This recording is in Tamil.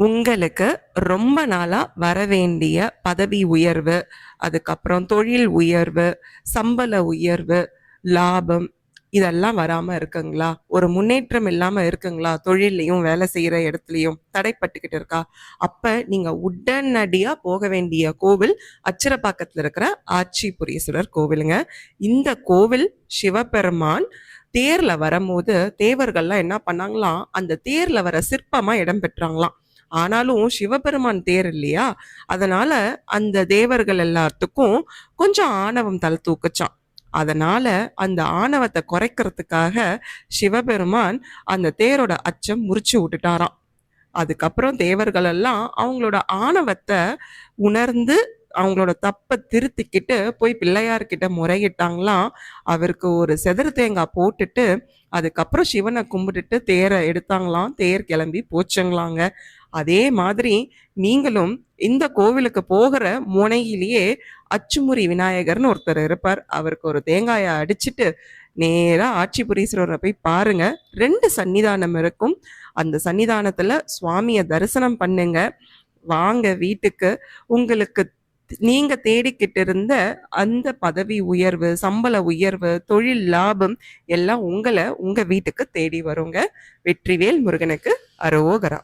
உங்களுக்கு ரொம்ப நாளா வரவேண்டிய பதவி உயர்வு, அதுக்கப்புறம் தொழில் உயர்வு, சம்பள உயர்வு, லாபம் இதெல்லாம் வராம இருக்குங்களா? ஒரு முன்னேற்றம் இல்லாம இருக்குங்களா? தொழில்லையும் வேலை செய்யற இடத்துலயும் தடைப்பட்டுக்கிட்டு இருக்கா? அப்ப நீங்க உடனடியா போக வேண்டிய கோவில் அச்சிரப்பாக்கத்துல இருக்கிற ஆச்சிபுரீஸ்வரர் கோவிலுங்க. இந்த கோவில் சிவபெருமான் தேர்ல வரும்போது தேவர்கள்லாம் என்ன பண்ணாங்களாம், அந்த தேர்ல வர சிற்பமா இடம் பெற்றாங்களாம். ஆனாலும் சிவபெருமான் தேர் இல்லையா, அதனால அந்த தேவர்கள் எல்லாத்துக்கும் கொஞ்சம் ஆணவம் தலை தூக்குச்சான். அதனால அந்த ஆணவத்தை குறைக்கிறதுக்காக சிவபெருமான் அந்த தேரோட அச்சம் முறிச்சு விட்டுட்டாராம். அதுக்கப்புறம் தேவர்கள் எல்லாம் அவங்களோட ஆணவத்தை உணர்ந்து அவங்களோட தப்பை திருத்திக்கிட்டு போய் பிள்ளையார்கிட்ட முறையிட்டாங்களாம். அவருக்கு ஒரு செதறு தேங்காய் போட்டுட்டு அதுக்கப்புறம் சிவனை கும்பிட்டுட்டு தேரை எடுத்தாங்களாம். தேர் கிளம்பி போச்சுங்களாங்க. அதே மாதிரி நீங்களும் இந்த கோவிலுக்கு போகிற முனையிலேயே அச்சுமுறி விநாயகர்னு ஒருத்தர் இருப்பார். அவருக்கு ஒரு தேங்காயை அடிச்சுட்டு நேரா ஆச்சிபுரீஸ்வரரை போய் பாருங்க. 2 சன்னிதானம் இருக்கும். அந்த சன்னிதானத்துல சுவாமிய தரிசனம் பண்ணுங்க. வாங்க வீட்டுக்கு. உங்களுக்கு நீங்க தேடிக்கிட்டு இருந்த அந்த பதவி உயர்வு, சம்பள உயர்வு, தொழில் லாபம் எல்லாம் உங்களை உங்க வீட்டுக்கு தேடி வருங்க. வெற்றிவேல் முருகனுக்கு அரோகரா.